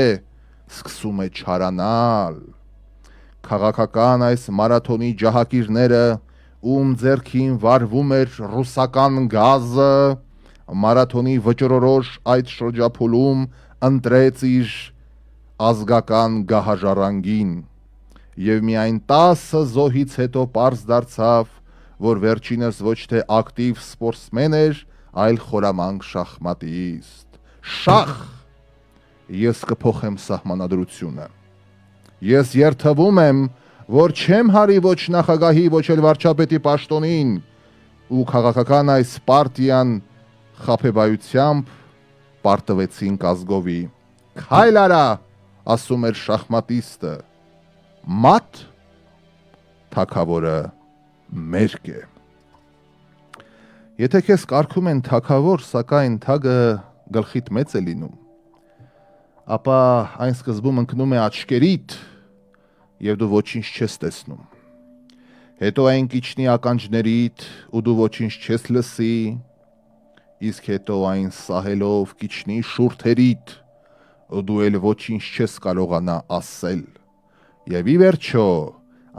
սկսում է չարանալ։ Քաղաքական այս մարաթոնի ջահակիրները, ում ձեռքին վարվում էր ռուսական գազը, մարաթոնի վճռորոշ այդ շրջափուլում ընտրեց իր ազգական գահաժառանգին, և միայն 10 զոհից հետո պարզ դարձավ, որ վերջինս ոչ թե ակտիվ սպորտսմեն էր, այլ խորամանկ շախմատիստ։ Շախ! Ես կփոխեմ սահմանադրությունը։ Ես երդվում եմ, որ չեմ հարի ոչ նախագահի, ոչ էլ վարչապետի պաշտոնին, ու քաղաքական այս պարտիան խաբեբայությամբ պարտվեցին կազգովի։ Քայլ արա, ասում էր շախմատիստը, մատ թագավորը մերկ է։ Եթե քեզ կարգում են թագավոր, սակայն թագը գլխիդ մեծ է լինում, ապա այն սկզբում ընկնում է աչքերիդ և դու ոչինչ չես տեսնում։ Հետո այն կիչնի ականջներիդ ու դու ոչինչ չես լսի, իսկ հետո այն սահելով կիչնի շուրթերիդ ու դու էլ ոչինչ չես կարողանա ասել։ Եվ ի վերջո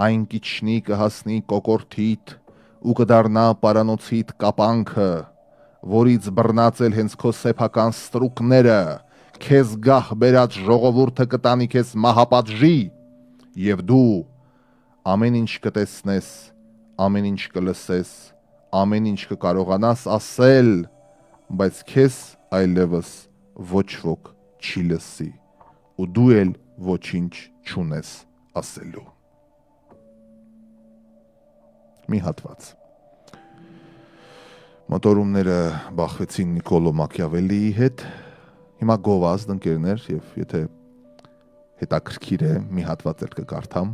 այն կիչնի կհասնի կոկորդիդ ու կդառնա պարանոցիդ կապանքը, որից բռնացել հենց քո սեփական ստրուկները, քեզ գահ բերած ժողովուրդը կտանի քեզ մահապատժի, և դու ամեն ինչ կտեսնես, ամեն ինչ կլսես, ամեն ինչ կկարողանաս ասել, բայց քեզ այլևս ոչ ոք չի լսի, ու դու էլ ոչինչ չունես ասելու։ Մի հատված։ Մոտորումները բախվեցին Նիկոլո Մաքիավելիի հետ, հիմա գովազդ ընկերներ, և եթե հետաքրքիր է, մի հատված էլ կկարդամ։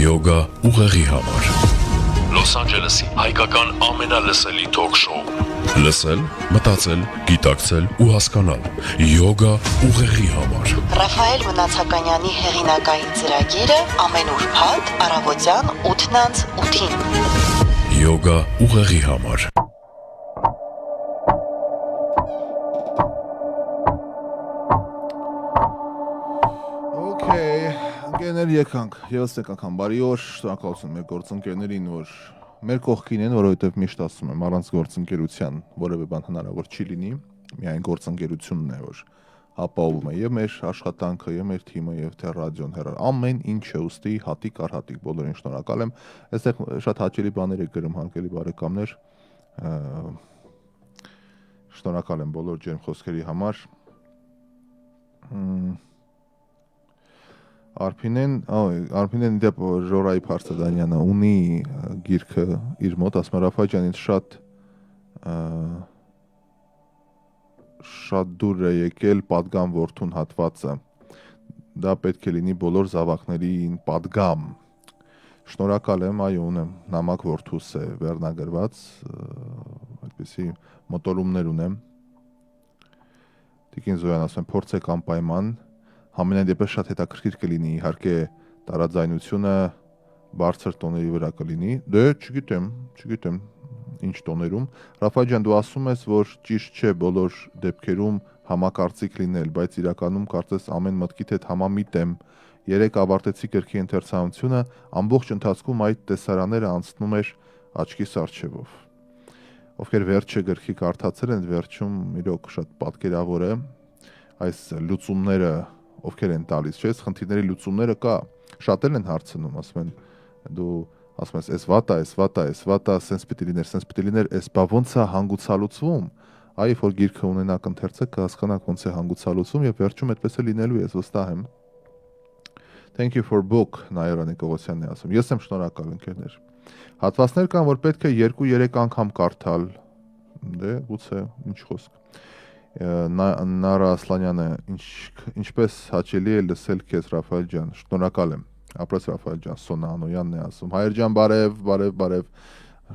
Յոգա ուղեղի համար։ Լոս Անջելեսի հայկական ամենալսելի թոք շոու։ Լսել, մտածել, գիտակցել ու հասկանալ։ Յոգա ուղեղի համար։ Ռաֆայել Մնացականյանի հեղինակային ծրագիրը ամենուր հատ առավոտյան 8:08-ին։ Յոգա ուղեղի համար։ Ընկերներ եկանք, ևս մեկ անգամ բարի օր, շնորհակալություն մեր գործընկերներին, որ մեր կողքին են, որովհետև միշտ ասում եմ, առանց գործընկերության որևէ բան հնարավոր չի լինի, միայն գործընկերությունն է, որ ապահովում է եւ մեր աշխատանքը, եւ մեր թիմը, եւ թե ռադիոն, ամեն ինչը, ուստի հատիկ առ հատիկ բոլորին շնորհակալ եմ։ Այստեղ շատ հաճելի բաներ եք գրում, հարգելի բարեկամներ։ Շնորհակալ եմ բոլոր ջերմ խոսքերի համար։ Արփինեն դեպ Ժորայի Փարսադանյանը ունի գիրքը իր մոտ, ասում է Ռաֆա ջան, ինձ շատ դուր է եկել падգամ որդուն հատվածը։ Դա պետք է լինի բոլոր զավակներին падգամ։ Շնորհակալ եմ, այո, ունեմ նամակ որդուս է վերնագրված, այդպեսի մոտորումներ ունեմ։ Տիկին Զոյան ասում եմ, փորձեք անպայման, համենայն դեպս շատ հետաքրքիր կլինի, իհարկե տարաձայնությունը բարձր տոների վրա կլինի։ Դե չգիտեմ ինչ տոներում։ Ռաֆայել ջան, դու ասում ես, որ ճիշտ չէ բոլոր դեպքերում համակարծիք լինել, բայց իրականում կարծես ամեն մտքիդ հետ համամիտ եմ։ Երեք ավարտեցի գրքի ընթերցանությունը, ամբողջ ընթացքում այդ տեսարանները անցնում էր աչքիս առջևով։ Ովքեր վերջը գրքի կարդացել են, վերջում իրոք շատ պատկերավոր է այս լուծումները, ովքեր են տալիս, չէ՞, խնդիրների լուծումները կա, շատերն են հարցնում, ասում են, դու ասում ես, էս վատա, սենց պիտի լիներ, էս բա ոնց է հանգուցալուծվում։ Այ որ գիրքը ունենաք ընթերցեք, կհասկանաք ոնց է հանգուցալուծվում եւ վերջում այդպես է լինելու, ես վստահ եմ։ Thank you for book, Նայորա Նիկողոսյանն է ասում։ Ես եմ շնորհակալ, ընկերներ։ Հատվածներ կան, որ պետք է 2-3 անգամ կարդալ։ Դե, գուցե, ինչ խոսք։ Նարա Ասլանյանը, ինչպես հաճելի է լսել քեզ, Ռաֆայել ջան, շնորհակալ եմ։ Ապրես Ռաֆայել ջան, Սոնա Անոյանն է ասում։ Հայր ջան, բարև։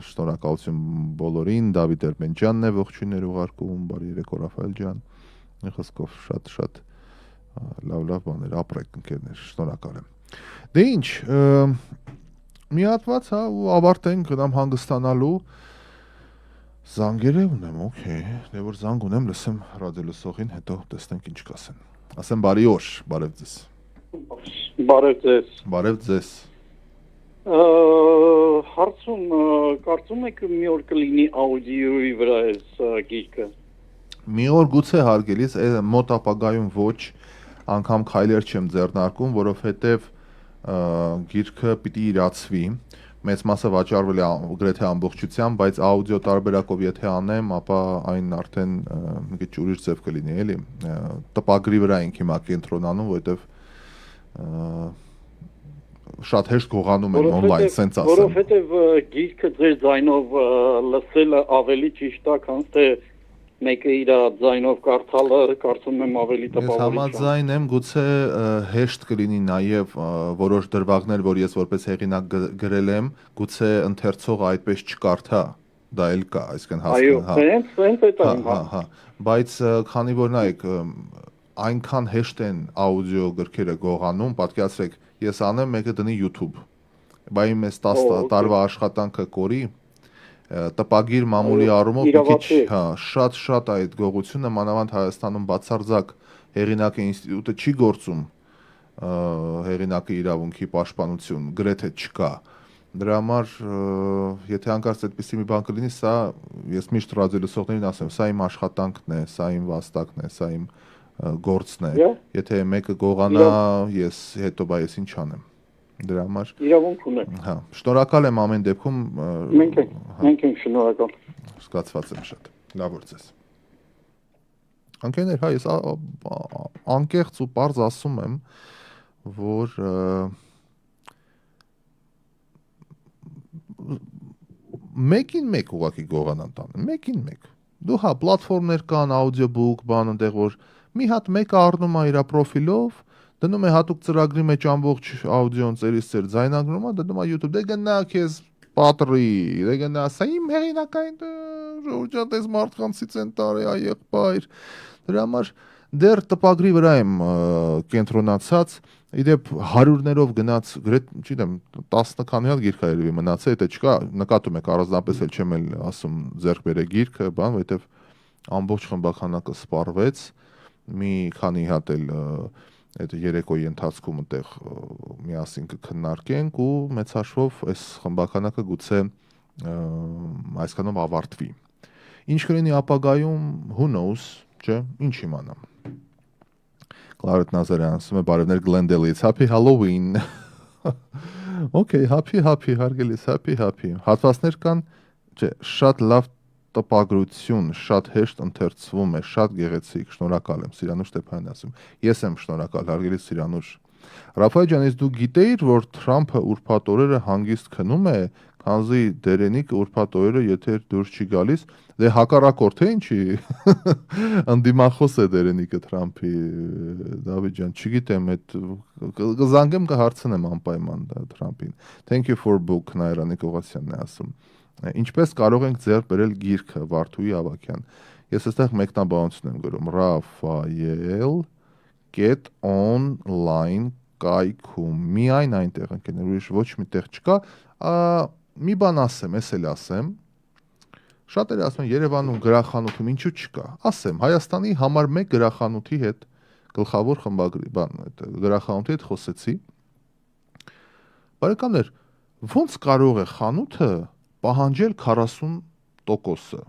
Շնորհակալություն բոլորին, Դավիթ Էրմենջյանն է ողջույններ ուղարկում, բարի երեկո Ռաֆայել ջան։ Խոսքով շատ լավ բաներ, ապրեք ընկերներ, շնորհակալ եմ։ Դե ինչ, մի հատված, հա, ու ավարտենք, գնամ հանգստանալու։ Զանգեր ունեմ, օքեյ, դե որ զանգ ունեմ, լսեմ ռադիոլսողին, հետո տեսնենք ինչ կասեն։ Ասեմ բարի օր, բարև ձեզ։ Բարև ձեզ։ Հարցում կարծում եք մի օր կլինի աուդիոյի վրա այս գիրքը։ Մի օր գուցե հարգելիս, մոտ ապագայում ոչ, անգամ քայլեր չեմ ձեռնարկում, որովհետև գիրքը պիտի իրացվի, մեծ մասը վաճառվել է գրեթե ամբողջությամբ, բայց աուդիո տարբերակով եթե անեմ, ապա այն արդեն մի քիչ ուրիշ ձև կլինի, էլի։ Տպագրի վրա ենք հիմա կենտրոնանում, որովհետև շատ հեշտ գողանում են on-line, սենց ասեմ։ Որովհետև գիրքը ձեր ձայնով լսելը ավելի ճիշտ է, քան թե մեկը իր ձայնով կարդալը, կարծում եմ ավելի տպավորիչ է։ Ես համաձայն եմ, գուցե հեշտ կլինի նաև որոշ դրվագներ, որ ես որպես հեղինակ գրել եմ, գուցե ընթերցողը այդպես չկարդա, դա էլ կա, այսինքն հասկանա։ Այո, հենց այդ այն, հա։ Բայց քանի որ նայեք, այնքան հեշտ են աուդիո գրքերը գողանում, պատկերացրեք, ես անեմ մեկը դնի YouTube, բայց իմ այս 10 տարվա աշխատանքը կորի, տպագիր մամուլի առումով մի քիչ, հա, շատ այդ գողությունը մանավանդ Հայաստանում բացարձակ հեղինակի ինստիտուտը չի գործում, հեղինակի իրավունքի պաշտպանություն գրեթե չկա։ Դրա համար եթե հանկարծ այդպիսի մի բան կլինի, սա ես միշտ ռադիոլսողներին ասեմ, սա իմ աշխատանքն է, սա իմ վաստակն է, սա իմ գործն է։ Եթե մեկը գողանա, ես հետո բա ես ինչ անեմ։ Դրա համար իրավունք ունեք։ Հա, շնորհակալ եմ ամեն դեպքում։ Մենք ենք շնորհակալ։ Զգացված եմ շատ։ Լավ օր ձեզ։ Անկերներ, հա, ես անկեղծ ու պարզ ասում եմ, որ մեկին մեկ ուղղակի գողանան տանը, մեկին մեկ։ Դու հա, պլատֆորմներ կան, աուդիոբուք, բան այնտեղ որ մի հատ մեկը առնում է իր պրոֆիլով, դնում է հատուկ ծրագրի մեջ ամբողջ աուդիոն ծերից ծեր ձայնագրում է, դնում է YouTube, դե գնա քեզ պատրի, դե գնա, սա իմ հեղինակային ժողովրդատես մարդկանցից են տարի եղբայր։ Դրա համար դեռ տպագրի վրա եմ կենտրոնացած, իդեպ հարյուրներով գնաց, չգիտեմ, 10 քանի հատ գիրք այլևի մնացել, եթե չկա, նկատում եք առանձնապես էլ չեմ էլ ասում ձեռք բերեք գիրքը, բան, որովհետև ամբողջ խմբականակը սպառվեց, մի քանի հատ էլ այդ երեկոյի ընթացքում այդտեղ միասին կքննարկենք ու մեծ հաշվով այս խմբականակը գուցե այսքանով ավարտվի։ Ինչ կլինի ապագայում, who knows, չէ, ինչ իմանամ։ Կլարետ Նազարյան ասում է բարևներ Գլենդելից, happy Halloween։ Okay, happy, հարգելիս, happy։ Հատվածներ կան, չէ, շատ լավ տպագրություն, շատ հեշտ ընթերցվում է, շատ գեղեցիկ, շնորհակալ եմ, Սիրանուշ Ստեփանյանն ասում։ Ես եմ շնորհակալ, հարգելի Սիրանուշ։ Ռաֆայել ջան, դու գիտեիր, որ Թրամփը ուրբաթ օրերը հանգիստ քնում է, Քանզի դերենիկ ուրբաթ օրերը եթե դուրս չի գալիս, դե հակառակորդ է ինչի անդիմախոս է դերենիկը Թրամփի Դավիթ ջան, չգիտեմ, այդ կզանգեմ կհարցնեմ անպայման Թրամփին։ Thank you for book Նայրանիկ Օղասյանն է ասում։ Ինչպես կարող ենք ձեռք բերել գիրքը Վարդուհի Ավագյան։ Ես այստեղ մեկնաբանություն եմ գրում Rafael.online կայքում միայն այնտեղ ընկերներ, ուրիշ ոչ մի տեղ չկա։ Մի բան ասեմ, ես էլ ասեմ։ Շատերը ասում են Երևանում գրախանութում ինչու չկա։ Ասեմ, Հայաստանի համար 1 գրախանութի հետ գլխավոր խմբագրի գրախանութի հետ խոսեցի։ Բարեկամներ, ոնց կարող է խանութը պահանջել 40%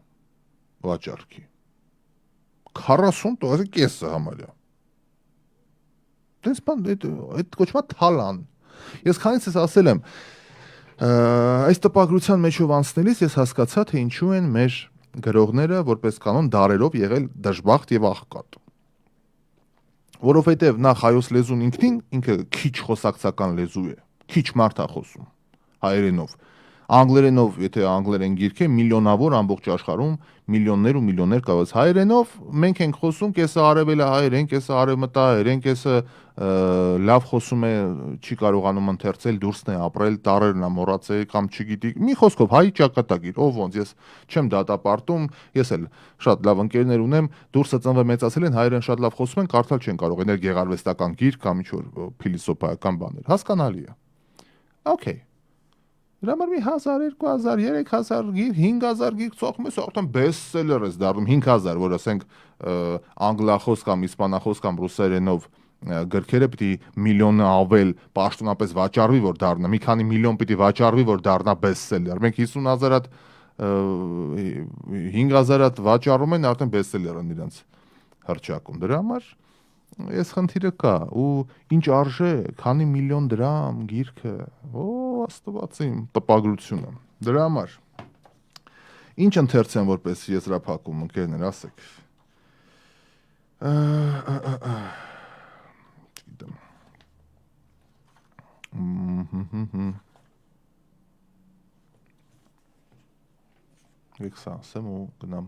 վաճառքի։ 40% կեսը համարյա։ Դες բան այդ կոչվում է թալան։ Ես քանից ես ասել եմ, այս տպագրության մեջով անցնելիս ես հասկացա, թե ինչու են մեր գրողները որպես կանոն դարերով եղել դժբախտ եւ աղքատ։ Որովհետեւ նախ հայոց լեզուն ինքը քիչ խոսակցական լեզու է, քիչ մարդ է խոսում հայերենով։ Անգլերենով, եթե անգլերեն գիրք է, միլիոնավոր ամբողջ աշխարհում միլիոններ ու միլիոններ կայված հայերենով մենք ենք խոսում, կեսը արևելահայերեն, կեսը արևմտահայերեն, կեսը լավ խոսում է, չի կարողանում ընթերցել, դուրսն է ապրել, տարերն է մոռացել կամ չգիտի։ Մի խոսքով հայ ճակատագիր, ով ոնց ես չեմ դատապարտում, ես էլ շատ լավ ընկերներ ունեմ, դուրսը ծնվել մեծացել են, հայերեն շատ լավ խոսում են, կարդալ չեն կարող, էներ գեղարվեստական գիրք կամ ինչ-որ փիլիսոփայական բաներ, հասկանալի է։ Okay։ Դրա համար մի 1000, 2000, 3000 գիրք, 5000 գիրք ծախում ես, արդեն բեսթսելեր ես դառնում 5000, որ ասենք անգլախոս կամ իսպանախոս կամ ռուսերենով գրքերը պիտի միլիոնը ավել պաշտոնապես վաճառվի, որ դառնա, մի քանի միլիոն պիտի վաճառվի, որ դառնա բեսթսելեր։ Մենք 50000-ատ 5000-ատ վաճառում են, արդեն բեսթսելեր են իրենց հռչակում։ Դրա համար ես խնդիրը կա ու ինչ արժե, քանի միլիոն դրամ գիրքը, աստվածիմ տպագրությունը։ Դրա համար ինչ ընթերցեմ որպես եզրափակում ընկերներ, ասեք։ Եք սա ասեմ ու գնամ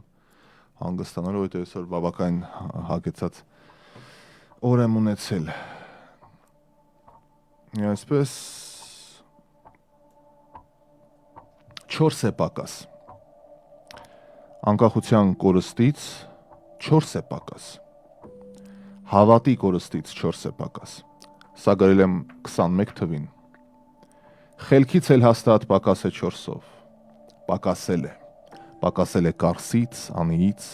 հանգստանալու, որտեղ այսօր բավական հագեցած օր եմ ունեցել։ Այսպես 4 է պակաս։ Անկախության կորստից 4 է պակաս։ Հավատի կորստից 4 է պակաս։ Սա գրել եմ 21 թվին։ Խելքից էլ հաստատ պակաս է 4-ով։ Պակասել է։ Պակասել է Կարսից, Անիից,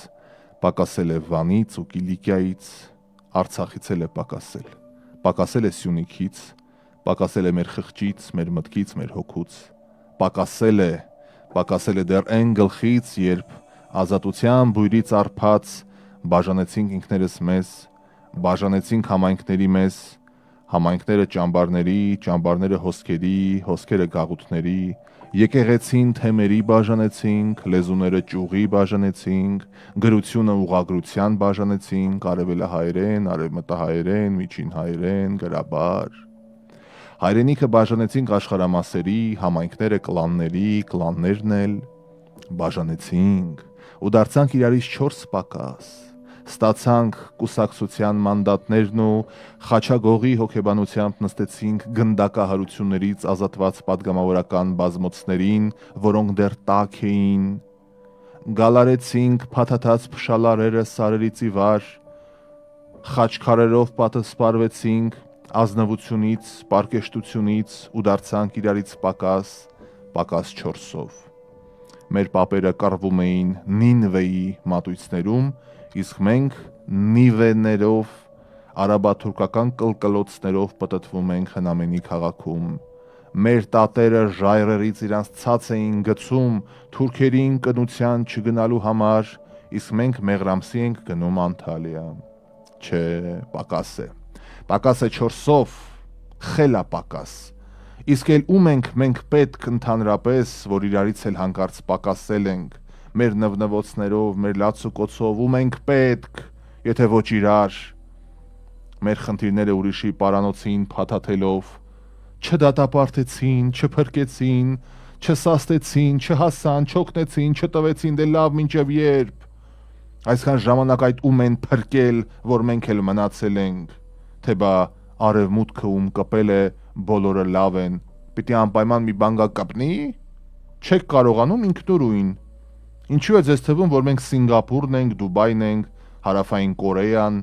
պակասել է Վանից ու Կիլիկիայից, Արցախից էլ է պակասել։ Պակասել է Սյունիքից, պակասել է մեր խղճից, մեր մտքից, մեր հոգուց։ Պակասել է դեռ այն գլխից, երբ ազատության բույրից արփած բաժանեցինք ինքներս մեզ, բաժանեցինք համայնքների մեզ, համայնքները ճամբարների, ճամբարները հոսքերի, հոսքերը գաղութների, եկեղեցին թեմերի բաժանեցինք, լեզուները ճյուղի բաժանեցինք, գրությունը ուղղագրության բաժանեցինք, արևելահայերեն, արևմտահայերեն, միջին հայերեն, գրաբար։ Հայրենիքը բաժանեցինք աշխարհամասերի, համայնքները կլանների, կլաններն էլ բաժանեցինք ու դարձանք իրարից 4 պակաս։ Ստացանք կուսակցության մանդատներն ու խաչագողի հոգեբանությամբ նստեցինք գնդակահարություններից ազատված պատգամավորական բազմոցներին, որոնք դեռ տաք էին, գալարեցինք փաթաթած փշալարերը սարերից ի վար, խաչքարերով պատասպարվեցինք ազնվությունից, պարկեշտությունից ու դարձանք իրարից պակաս 4-ով։ Մեր պապերը կռվում էին Նինվեի մատույցներում, իսկ մենք նիվեներով, արաբա-թուրքական կլկլոցներով պտտվում ենք հնամենի քաղաքում։ Մեր տատերը ժայռերից իրանց ցած էին գցում թուրքերին կնության չգնալու համար, իսկ մենք Մեղրամսի ենք գնում Անտալիա։ Չէ, պակաս է։ Պակաս է 4-ով, խելա պակաս։ Իսկ էլ ում ենք մենք պետք ընդհանրապես, որ իրարից էլ հանկարծ պակասել ենք, մեր նվնվոցներով, մեր լացուկոցով, ում ենք պետք, եթե ոչ իրար, մեր խնդիրները ուրիշի պարանոցին փաթաթելով, չդատապարտեցին, չփրկեցին, չսաստեցին, չհասան, չօգնեցին, չտվեցին, դե լավ մինչև երբ։ Այսքան ժամանակ այդ ում են փրկել, որ մենք էլ մնացել ենք, թե բա արևմուտքը ում կպել է, բոլորը լավ են, պիտի անպայման մի բան գա կպնի, չեք կարողանում ինքնուրույն։ Ինչու է ձեզ թվում, որ մենք Սինգապուրն ենք, Դուբայն ենք, Հարավային Կորեան,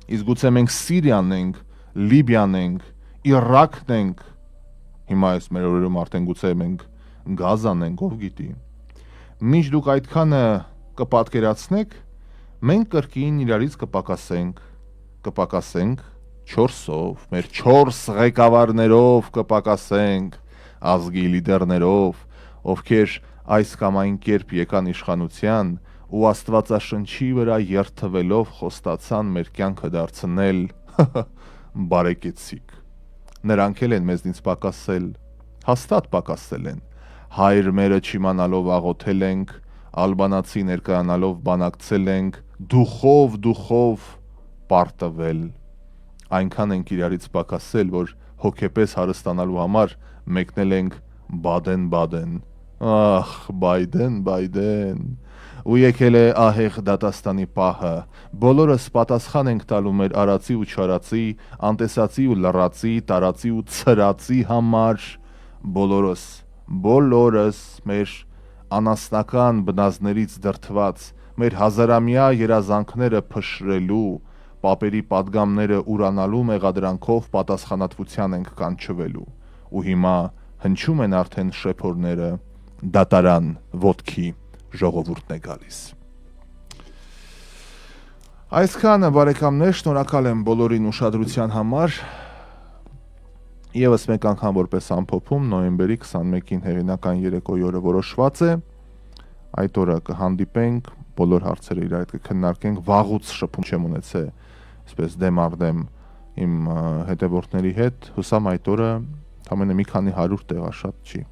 իսկ գուցե մենք Սիրիան ենք, Լիբիան ենք, Իրաքն ենք, հիմա այս մեր օրերում արդեն գուցե մենք Գազան ենք, ով գիտի։ Մինչ դուք այդքանը կպատկերացնեք, մենք կրկին իրարից կպակասենք 4-ով, մեր 4 ղեկավարներով կպակասենք, ազգի լիդերներով, ովքեր այս կամ այն կերպ եկան իշխանության ու Աստվածաշնչի վրա երթվելով խոստացան մեր կյանքը դարձնել բարեկեցիկ։ Նրանք էլ են մեզնից պակասել, հաստատ պակասել են, հայր մերը չիմանալով աղոթել ենք, ալբանացի ներկայանալով բանակցել ենք, դուխով պարտվել, այնքան ենք իրարից պակասել, որ հոգեպես հարստանալու համար մեկնել ենք Բադեն, ախ, Բայդեն, ու եկել է ահեղ դատաստանի պահը, բոլորս պատասխան ենք տալու մեր արածի ու չարածի, անտեսացի ու լռածի, տարածի ու ցրածի համար, բոլորս մեր անասնական բնազներից դրդված, մեր հազարամյա երազանքները փշրելու, պապերի պատգամները ուրանալու մեղադրանքով պատասխանատվության ենք կանչվելու, ու հիմա հնչում են արդեն շեփորները, դատարան ոտքի ժողովուրդն է գալիս։ Այսքանը բարեկամներ, շնորհակալ եմ բոլորին ուշադրության համար։ Եվս մեկ անգամ որպես ամփոփում, նոյեմբերի 21-ին հեղինական երեկոյի օրը որոշված է, այդ օրը կհանդիպենք, բոլոր հարցերը իրար հետ կքննարկենք, վաղուց շփում չեմ ունեցել, այսպես դեմ առ դեմ իմ հետևորդների հետ, հուսամ այդ օրը ամենը մի քանի 100 տեղա շատ չի։